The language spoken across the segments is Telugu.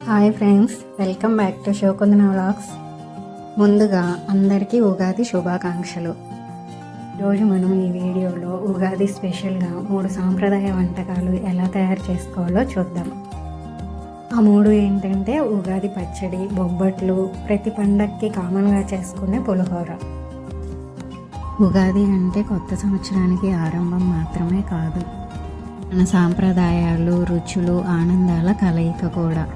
Hi friends, welcome back to Shivakundana vlogs. ముందుగా అందరికీ ఉగాది శుభాకాంక్షలు. ఈరోజు మనం ఈ వీడియోలో ఉగాది స్పెషల్గా 3 సాంప్రదాయ వంటకాలు ఎలా తయారు చేసుకోవాలో చూద్దాం. ఆ 3 ఏంటంటే ఉగాది పచ్చడి, బొబ్బట్లు, ప్రతి పండక్కి కామన్గా చేసుకునే పులిహోర. ఉగాది అంటే కొత్త సంవత్సరానికి ఆరంభం మాత్రమే కాదు, మన సాంప్రదాయాలు, రుచులు, ఆనందాల కలయిక కూడా.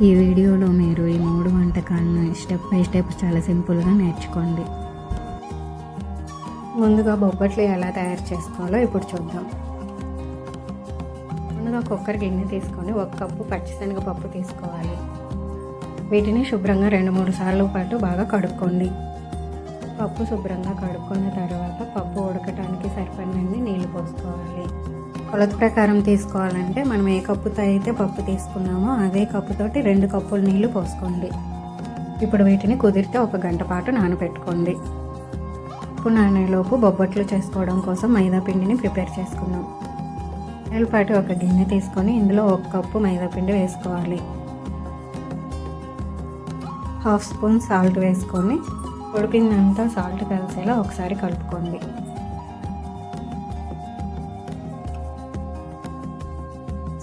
ఈ వీడియోలో మీరు ఈ 3 వంటకాలను స్టెప్ బై స్టెప్ చాలా సింపుల్గా నేర్చుకోండి. ముందుగా బొబ్బట్లు ఎలా తయారు చేసుకోవాలో ఇప్పుడు చూద్దాం. ముందుగా కుక్కర్ గిన్నె తీసుకొని 1 కప్పు పచ్చిశనగపప్పు తీసుకోవాలి. వీటిని శుభ్రంగా 2-3 సార్లు పాటు బాగా కడుక్కోండి. పప్పు శుభ్రంగా కడుక్కున్న తర్వాత పప్పు ఉడకటానికి సరిపడినన్ని నీళ్లు పోసుకోవాలి. కొలత ప్రకారం తీసుకోవాలంటే మనం ఏ కప్పుతో అయితే పప్పు తీసుకున్నామో అదే కప్పుతోటి 2 కప్పులు నీళ్లు పోసుకోండి. ఇప్పుడు వీటిని కుదిరితే 1 గంట పాటు నానబెట్టుకోండి. ఇప్పుడు నానేలోపు బొబ్బట్లు చేసుకోవడం కోసం మైదా పిండిని ప్రిపేర్ చేసుకుందాం. పాటు 1 గిన్నె తీసుకొని ఇందులో 1 కప్పు మైదా పిండి వేసుకోవాలి. 1/2 స్పూన్ సాల్ట్ వేసుకొని ఉడికిందంతా సాల్ట్ కలిసేలా ఒకసారి కలుపుకోండి.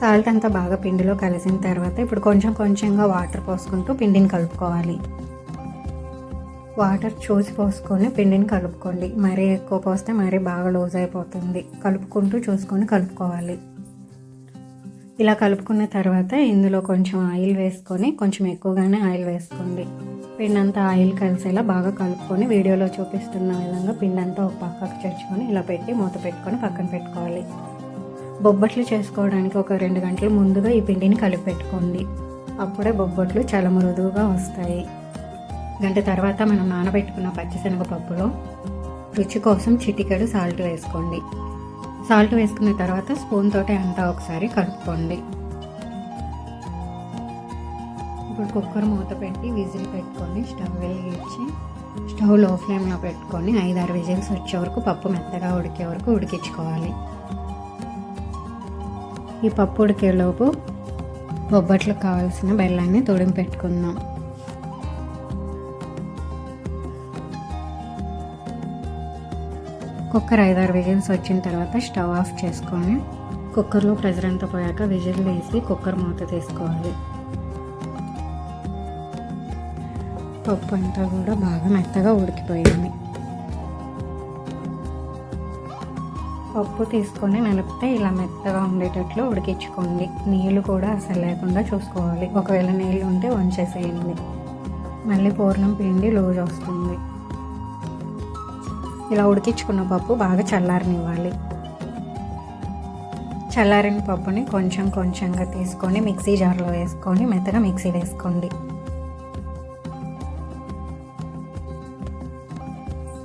సాల్ట్ అంతా బాగా పిండిలో కలిసిన తర్వాత ఇప్పుడు కొంచెం కొంచెంగా వాటర్ పోసుకుంటూ పిండిని కలుపుకోవాలి. వాటర్ చూసి పోసుకొని పిండిని కలుపుకోండి. మరీ ఎక్కువ పోస్తే మరీ బాగా లూజ్ అయిపోతుంది. కలుపుకుంటూ చూసుకొని కలుపుకోవాలి. ఇలా కలుపుకున్న తర్వాత ఇందులో కొంచెం ఆయిల్ వేసుకొని, కొంచెం ఎక్కువగానే ఆయిల్ వేసుకోండి. పిండి అంతా ఆయిల్ కలిసేలా బాగా కలుపుకొని వీడియోలో చూపిస్తున్న విధంగా పిండి అంతా ఒక పక్కకు చేర్చుకొని ఇలా పెట్టి మూత పెట్టుకొని పక్కన పెట్టుకోవాలి. బొబ్బట్లు చేసుకోవడానికి ఒక 2 గంటల ముందుగా ఈ పిండిని కలిపి పెట్టుకోండి. అప్పుడే బొబ్బట్లు చాలా మృదువుగా వస్తాయి. గంట తర్వాత మనం నానబెట్టుకున్న పచ్చిశనగపప్పులో రుచి కోసం చిటికెడు సాల్ట్ వేసుకోండి. సాల్ట్ వేసుకున్న తర్వాత స్పూన్ తోటి అంతా ఒకసారి కలుపుకోండి. ఇప్పుడు కుక్కర్ మూత పెట్టి విజిల్ పెట్టుకొని స్టవ్ వెలిగించి స్టవ్ లో ఫ్లేమ్లో పెట్టుకొని 5-6 విజిల్స్ వచ్చే వరకు పప్పు మెత్తగా ఉడికే వరకు ఉడికించుకోవాలి. ఈ పప్పు ఉడికేలోపు బొబ్బట్లకు కావాల్సిన బెల్లాన్ని తుడిమి పెట్టుకుందాం. కుక్కర్ 5-6 విజిల్స్ వచ్చిన తర్వాత స్టవ్ ఆఫ్ చేసుకొని కుక్కర్లో ప్రెషర్ అంతా పోయాక విజిల్ వేసి కుక్కర్ మూత తీసుకోవాలి. పప్పు అంతా కూడా బాగా మెత్తగా ఉడికిపోయింది. పప్పు తీసుకొని నలిపితే ఇలా మెత్తగా ఉండేటట్లు ఉడికించుకోండి. నీళ్ళు కూడా అసలు లేకుండా చూసుకోవాలి. ఒకవేళ నీళ్ళు ఉంటే వంచేసేయండి, మళ్ళీ పూర్ణం పిండి లూజ్ వస్తుంది. ఇలా ఉడికించుకున్న పప్పు బాగా చల్లారనివ్వాలి. చల్లారిన పప్పుని కొంచెం కొంచెంగా తీసుకొని మిక్సీ జార్లో వేసుకొని మెత్తగా మిక్సీ వేసుకోండి.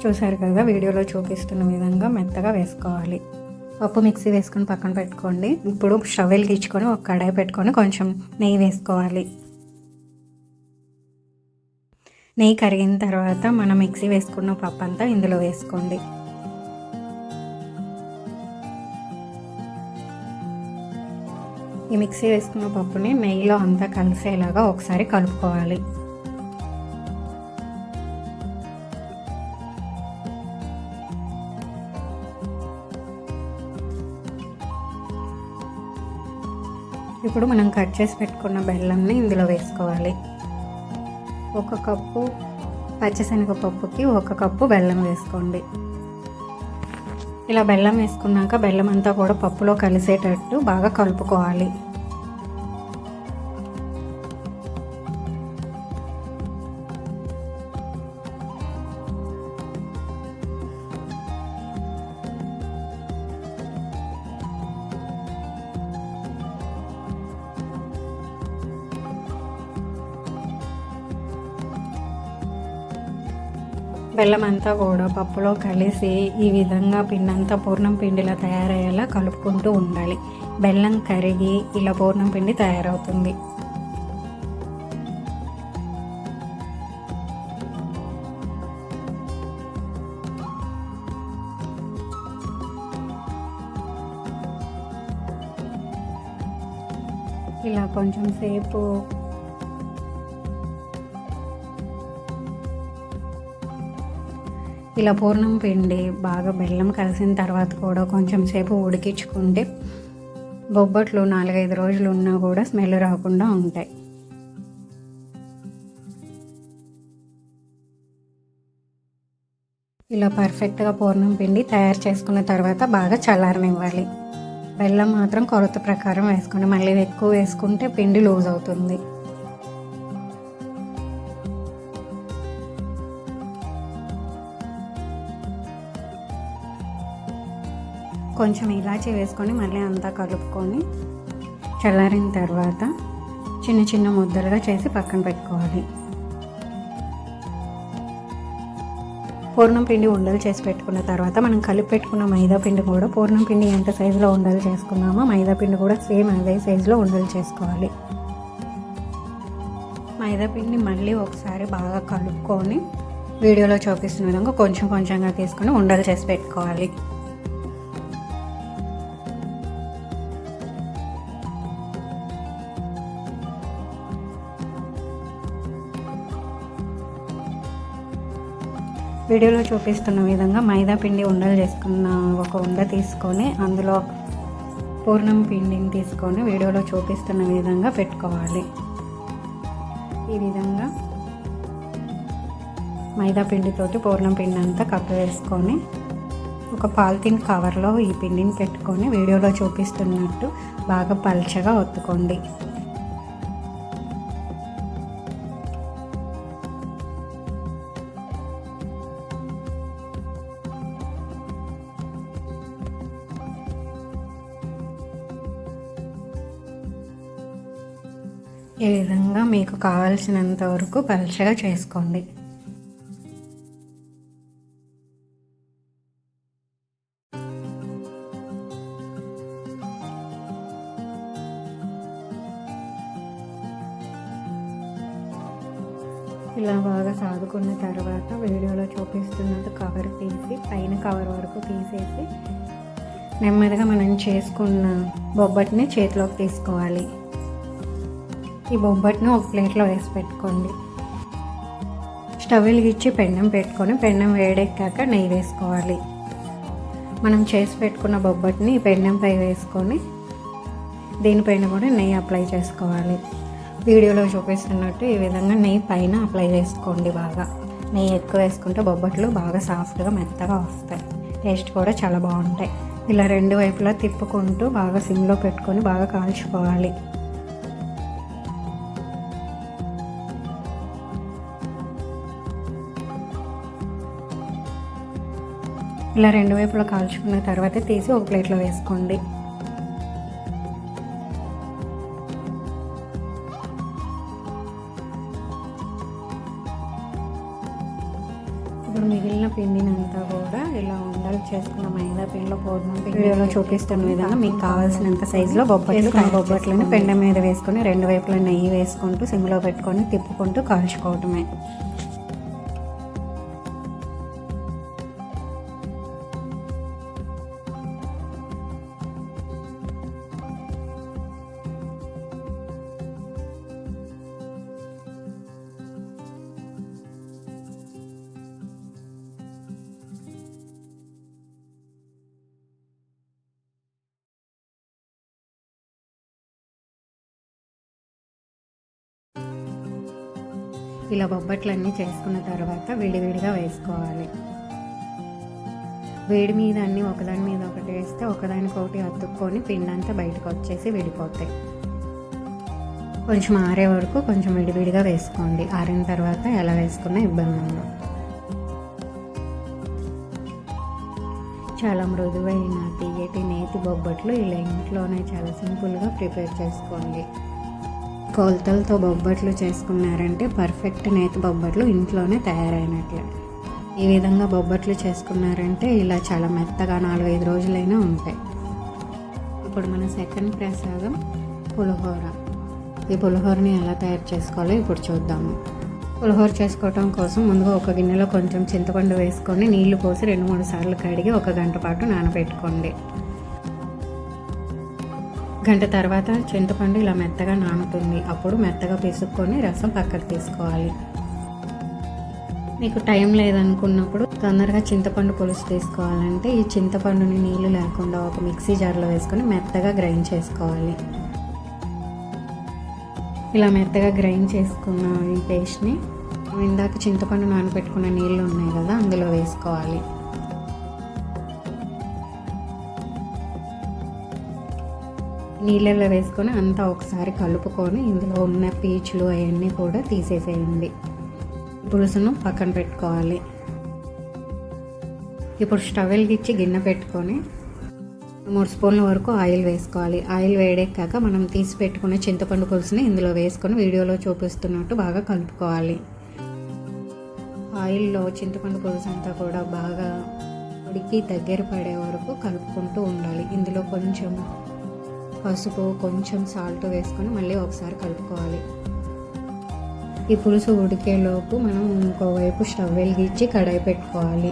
చూసారు కదా, వీడియోలో చూపిస్తున్న విధంగా మెత్తగా వేసుకోవాలి. పప్పు మిక్సీ వేసుకొని పక్కన పెట్టుకోండి. ఇప్పుడు స్టవ్ వెలిగించుకొని ఒక కడాయి పెట్టుకొని కొంచెం నెయ్యి వేసుకోవాలి. నెయ్యి కరిగిన తర్వాత మనం మిక్సీ వేసుకున్న పప్పు అంతా ఇందులో వేసుకోండి. ఈ మిక్సీ వేసుకున్న పప్పుని నెయ్యిలో అంతా కలిసేలాగా ఒకసారి కలుపుకోవాలి. ఇప్పుడు మనం కట్ చేసి పెట్టుకున్న బెల్లంని ఇందులో వేసుకోవాలి. 1 కప్పు పచ్చిశనగపప్పుకి 1 కప్పు బెల్లం వేసుకోండి. ఇలా బెల్లం వేసుకున్నాక బెల్లం అంతా కూడా పప్పులో కలిసేటట్టు బాగా కలుపుకోవాలి. బెల్లం అంతా కూడా పప్పులో కలిసి ఈ విధంగా పిండి అంతా పూర్ణం పిండిలా తయారయ్యేలా కలుపుకుంటూ ఉండాలి. బెల్లం కరిగి ఇలా పూర్ణం పిండి తయారవుతుంది. ఇలా కొంచెం సేపు ఇలా పూర్ణం పిండి బాగా బెల్లం కలిసిన తర్వాత కూడా కొంచెం సేపు ఉడికించుకుంటే బొబ్బట్లు 4-5 రోజులు ఉన్నా కూడా స్మెల్ రాకుండా ఉంటాయి. ఇలా పర్ఫెక్ట్గా పూర్ణం పిండి తయారు చేసుకున్న తర్వాత బాగా చల్లారనివ్వాలి. బెల్లం మాత్రం కొలత ప్రకారం వేసుకోండి, మళ్ళీ ఎక్కువ వేసుకుంటే పిండి లూజ్ అవుతుంది. కొంచెం ఇలాచీ వేసుకొని మళ్ళీ అంతా కలుపుకొని చల్లారిన తర్వాత చిన్న చిన్న ముద్దలుగా చేసి పక్కన పెట్టుకోవాలి. పూర్ణం పిండి ఉండలు చేసి పెట్టుకున్న తర్వాత మనం కలిపి పెట్టుకున్న మైదా పిండి కూడా పూర్ణం పిండి ఎంత సైజులో ఉండలు చేసుకున్నామో మైదా పిండి కూడా సేమ్ అదే సైజులో ఉండలు చేసుకోవాలి. మైదా పిండి మళ్ళీ ఒకసారి బాగా కలుపుకొని వీడియోలో చూపిస్తున్న విధంగా కొంచెం కొంచెంగా తీసుకొని ఉండలు చేసి పెట్టుకోవాలి. వీడియోలో చూపిస్తున్న విధంగా మైదా పిండి ఉండలు చేసుకున్న ఒక ఉండ తీసుకొని అందులో పూర్ణం పిండిని తీసుకొని వీడియోలో చూపిస్తున్న విధంగా పెట్టుకోవాలి. ఈ విధంగా మైదా పిండితోటి పూర్ణం పిండి అంతా కప్పు వేసుకొని ఒక పాలిథిన్ కవర్లో ఈ పిండిని పెట్టుకొని వీడియోలో చూపిస్తున్నట్టు బాగా పల్చగా ఒత్తుకోండి. ఈ విధంగా మీకు కావాల్సినంత వరకు పలుచగా చేసుకోండి. ఇలా బాగా సాదుకున్న తర్వాత వీడియోలో చూపిస్తున్నట్టు కవర్ తీసి పైన కవర్ వరకు తీసేసి నెమ్మదిగా మనం చేసుకున్న బొబ్బట్ని చేతిలోకి తీసుకోవాలి. ఈ బొబ్బట్ను ఒక ప్లేట్లో వేసి పెట్టుకోండి. స్టవ్ వెలిగించి పెన్నం పెట్టుకొని పెన్నం వేడెక్కాక నెయ్యి వేసుకోవాలి. మనం చేసి పెట్టుకున్న బొబ్బట్ని ఈ పెన్నంపై వేసుకొని దీనిపైన కూడా నెయ్యి అప్లై చేసుకోవాలి. వీడియోలో చూపిస్తున్నట్టు ఈ విధంగా నెయ్యి పైన అప్లై చేసుకోండి. బాగా నెయ్యి ఎక్కువ వేసుకుంటే బొబ్బట్లు బాగా సాఫ్ట్గా మెత్తగా వస్తాయి, టేస్ట్ కూడా చాలా బాగుంటాయి. ఇలా రెండు వైపులా తిప్పుకుంటూ బాగా సిమ్లో పెట్టుకొని బాగా కాల్చుకోవాలి. ఇలా రెండు వైపులా కాల్చుకున్న తర్వాత తీసి ఒక ప్లేట్లో వేసుకోండి. ఇప్పుడు మిగిలిన పిండిని అంతా కూడా ఇలా ఉండలు చేసుకున్న మైదా పిండిలో పూర్ణం వీడియోలో చూపిస్తున్న విధంగా మీకు కావాల్సినంత సైజులో బొబ్బట్లను పెండ మీద వేసుకొని రెండు వైపులా నెయ్యి వేసుకుంటూ సిమ్లో పెట్టుకొని తిప్పుకుంటూ కాల్చుకోవటమే. ఇలా బొబ్బట్లన్నీ చేసుకున్న తర్వాత విడివిడిగా వేసుకోవాలి. వేడి మీద అన్నీ ఒకదాని మీద ఒకటి వేస్తే ఒకదానికొకటి అతుక్కొని పిండి అంతా బయటకు వచ్చేసి విడిపోతాయి. కొంచెం ఆరే వరకు కొంచెం విడివిడిగా వేసుకోండి. ఆరిన తర్వాత ఎలా వేసుకున్నా ఇబ్బంది ఉండదు. చాలా మృదువైన తీయటి నేతి బొబ్బట్లు ఇలా ఇంట్లోనే చాలా సింపుల్గా ప్రిపేర్ చేసుకోండి. కొలతలతో బొబ్బట్లు చేసుకున్నారంటే పర్ఫెక్ట్ నేతి బొబ్బట్లు ఇంట్లోనే తయారైనట్లే. ఈ విధంగా బొబ్బట్లు చేసుకున్నారంటే ఇలా చాలా మెత్తగా 4-5 రోజులైనా ఉంటాయి. ఇప్పుడు మన సెకండ్ ప్రసాదం పులిహోర. ఈ పులిహోరని ఎలా తయారు చేసుకోవాలో ఇప్పుడు చూద్దాము. పులిహోర చేసుకోవటం కోసం ముందుగా ఒక గిన్నెలో కొంచెం చింతపండు వేసుకొని నీళ్లు పోసి 2-3 సార్లు కడిగి 1 గంట పాటు నానబెట్టుకోండి. గంట తర్వాత చింతపండు ఇలా మెత్తగా నానుతుంది. అప్పుడు మెత్తగా పిసుక్కొని రసం పక్కకు తీసుకోవాలి. మీకు టైం లేదనుకున్నప్పుడు తొందరగా చింతపండు పులుసు తీసుకోవాలంటే ఈ చింతపండుని నీళ్ళు లేకుండా ఒక మిక్సీ జార్లో వేసుకొని మెత్తగా గ్రైండ్ చేసుకోవాలి. ఇలా మెత్తగా గ్రైండ్ చేసుకున్న ఈ పేస్ట్ని ఇందాక చింతపండు నానబెట్టుకున్న నీళ్ళు ఉన్నాయి కదా అందులో వేసుకోవాలి. నీళ్ళల్లో వేసుకొని అంతా ఒకసారి కలుపుకొని ఇందులో ఉన్న పీచులు అవన్నీ కూడా తీసేసేయండి. పులుసును పక్కన పెట్టుకోవాలి. ఇప్పుడు స్టవ్ వెలిగించి గిన్నె పెట్టుకొని 3 స్పూన్ల వరకు ఆయిల్ వేసుకోవాలి. ఆయిల్ వేడెక్కాక మనం తీసి పెట్టుకున్న చింతపండు పులుసుని ఇందులో వేసుకొని వీడియోలో చూపిస్తున్నట్టు బాగా కలుపుకోవాలి. ఆయిల్లో చింతపండు పులుసు అంతా కూడా బాగా ఉడికి దగ్గర పడే వరకు కలుపుకుంటూ ఉండాలి. ఇందులో కొంచెం పసుపు, కొంచెం సాల్ట్ వేసుకొని మళ్ళీ ఒకసారి కలుపుకోవాలి. ఈ పులుసు ఉడికేలోపు మనం ఇంకోవైపు స్టవ్ వెలిగించి కడాయి పెట్టుకోవాలి.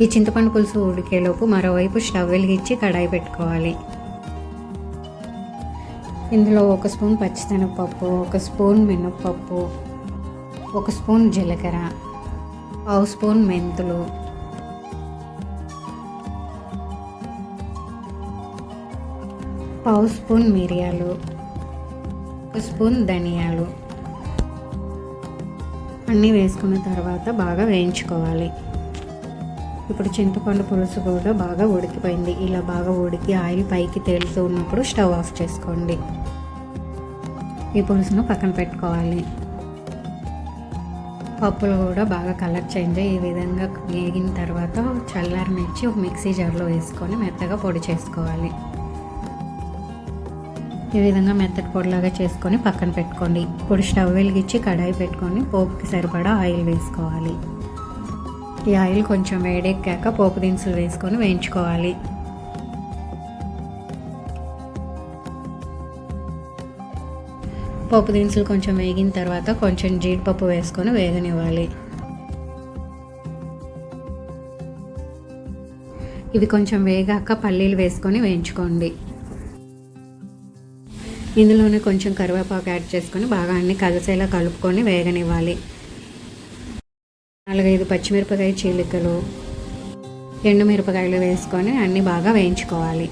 ఈ చింతపండు పులుసు ఉడికేలోపు మరోవైపు స్టవ్ వెలిగించి కడాయి పెట్టుకోవాలి. ఇందులో 1 స్పూన్ పచ్చిశనగపప్పు, 1 స్పూన్ మినప్పప్పు, 1 స్పూన్ జీలకర్ర, 1/2 స్పూన్ మెంతులు, 1/2 స్పూన్ మిరియాలు, 1 స్పూన్ ధనియాలు అన్నీ వేసుకున్న తర్వాత బాగా వేయించుకోవాలి. ఇప్పుడు చింతపండు పులుసు కూడా బాగా ఉడికిపోయింది. ఇలా బాగా ఉడికి ఆయిల్ పైకి తేలుతూ ఉన్నప్పుడు స్టవ్ ఆఫ్ చేసుకోండి. ఈ పులుసును పక్కన పెట్టుకోవాలి. పప్పులు కూడా బాగా కలర్ చేంజ్ ఈ విధంగా వేగిన తర్వాత చల్లారనిచ్చి ఒక మిక్సీ జార్లో వేసుకొని మెత్తగా పొడి చేసుకోవాలి. ఈ విధంగా మెత్తటి పొడిలాగా చేసుకొని పక్కన పెట్టుకోండి. ఇప్పుడు స్టవ్ వెలిగించి కడాయి పెట్టుకొని పోపుకి సరిపడా ఆయిల్ వేసుకోవాలి. ఈ ఆయిల్ కొంచెం వేడెక్కాక పోపు దినుసులు వేసుకొని వేయించుకోవాలి. పోపు దినుసులు కొంచెం వేగిన తర్వాత కొంచెం జీడిపప్పు వేసుకొని వేగనివ్వాలి. ఇవి కొంచెం వేగాక పల్లీలు వేసుకొని వేయించుకోండి. ఇందులోనే కొంచెం కరివేపాకు యాడ్ చేసుకొని బాగా అన్ని కలిసేలా కలుపుకొని వేగనివ్వాలి. 4-5 పచ్చిమిరపకాయ చీలికలు, ఎండుమిరపకాయలు వేసుకొని అన్నీ బాగా వేయించుకోవాలి.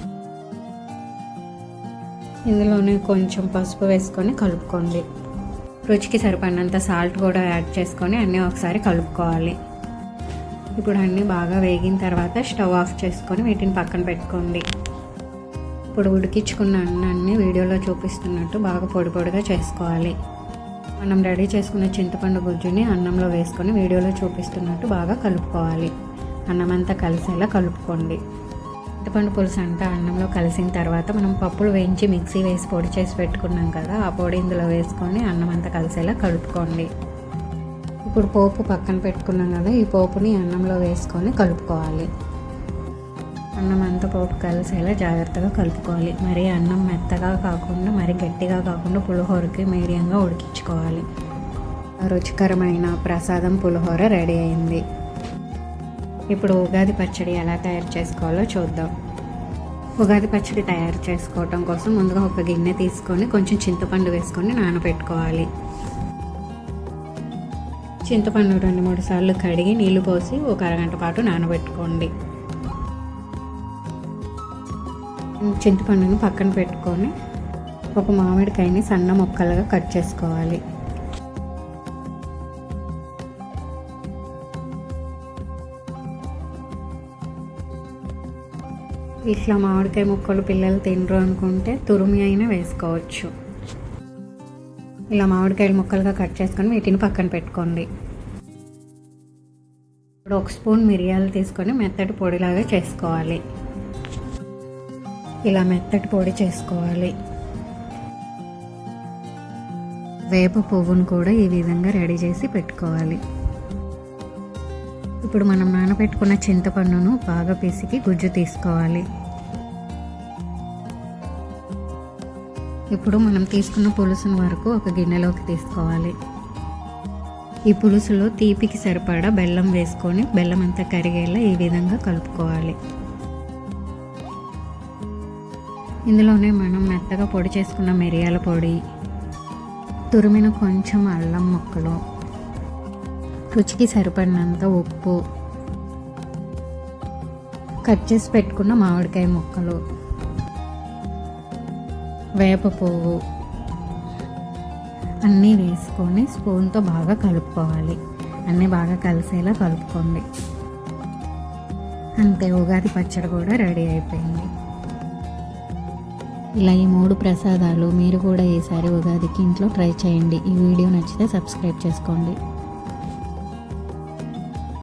ఇందులోనే కొంచెం పసుపు వేసుకొని కలుపుకోండి. రుచికి సరిపడినంత సాల్ట్ కూడా యాడ్ చేసుకొని అన్నీ ఒకసారి కలుపుకోవాలి. ఇప్పుడు అన్నీ బాగా వేగిన తర్వాత స్టవ్ ఆఫ్ చేసుకొని వీటిని పక్కన పెట్టుకోండి. ఇప్పుడు ఉడికించుకున్న అన్నాన్ని వీడియోలో చూపిస్తున్నట్టు బాగా పొడి పొడిగా చేసుకోవాలి. మనం రెడీ చేసుకున్న చింతపండు గుజ్జుని అన్నంలో వేసుకొని వీడియోలో చూపిస్తున్నట్టు బాగా కలుపుకోవాలి. అన్నం అంతా కలిసేలా కలుపుకోండి. చింతపండు పులుసు అంతా అన్నంలో కలిసిన తర్వాత మనం పప్పులు వేయించి మిక్సీ వేసి పొడి చేసి పెట్టుకున్నాం కదా, ఆ పొడి ఇందులో వేసుకొని అన్నం అంతా కలిసేలా కలుపుకోండి. ఇప్పుడు పోపు పక్కన పెట్టుకున్నాం కదా, ఈ పోపుని అన్నంలో వేసుకొని కలుపుకోవాలి. అన్నం అంతా పోపు కలిసేలా జాగ్రత్తగా కలుపుకోవాలి. మరి అన్నం మెత్తగా కాకుండా మరి గట్టిగా కాకుండా పులిహోరకి మీడియంగా ఉడికించుకోవాలి. రుచికరమైన ప్రసాదం పులిహోర రెడీ అయింది. ఇప్పుడు ఉగాది పచ్చడి ఎలా తయారు చేసుకోవాలో చూద్దాం. ఉగాది పచ్చడి తయారు చేసుకోవటం కోసం ముందుగా ఒక గిన్నె తీసుకొని కొంచెం చింతపండు వేసుకొని నానబెట్టుకోవాలి. చింతపండు 2-3 సార్లు కడిగి నీళ్లు పోసి ఒక అరగంట పాటు నానబెట్టుకోండి. చింతపండును పక్కన పెట్టుకొని ఒక మామిడికాయని సన్న ముక్కలుగా కట్ చేసుకోవాలి. ఇట్లా మామిడికాయ ముక్కలు పిల్లలు తినరు అనుకుంటే తురుమి అయినా వేసుకోవచ్చు. ఇలా మామిడికాయలు ముక్కలుగా కట్ చేసుకొని వీటిని పక్కన పెట్టుకోండి. ఇప్పుడు 1 స్పూన్ మిరియాలు తీసుకొని మెత్తటి పొడిలాగా చేసుకోవాలి. ఇలా మెత్తటి పొడి చేసుకోవాలి. వేప పువ్వును కూడా ఈ విధంగా రెడీ చేసి పెట్టుకోవాలి. ఇప్పుడు మనం నానబెట్టుకున్న చింతపండును బాగా పిసికి గుజ్జు తీసుకోవాలి. ఇప్పుడు మనం తీసుకున్న పులుసును వరకు ఒక గిన్నెలోకి తీసుకోవాలి. ఈ పులుసులో తీపికి సరిపడా బెల్లం వేసుకొని బెల్లం అంతా కరిగేలా ఈ విధంగా కలుపుకోవాలి. ఇందులోనే మనం మెత్తగా పొడి చేసుకున్న మిరియాల పొడి, తురిమిన కొంచెం అల్లం ముక్కలు, రుచికి సరిపడినంత ఉప్పు, కట్ చేసి పెట్టుకున్న మామిడికాయ ముక్కలు, వేప పువ్వు అన్నీ వేసుకొని స్పూన్తో బాగా కలుపుకోవాలి. అన్నీ బాగా కలిసేలా కలుపుకోండి. అంతే, ఉగాది పచ్చడి కూడా రెడీ అయిపోయింది. ఇలా ఈ 3 ప్రసాదాలు మీరు కూడా ఈసారి ఉగాదికి ఇంట్లో ట్రై చేయండి. ఈ వీడియో నచ్చితే సబ్స్క్రైబ్ చేసుకోండి.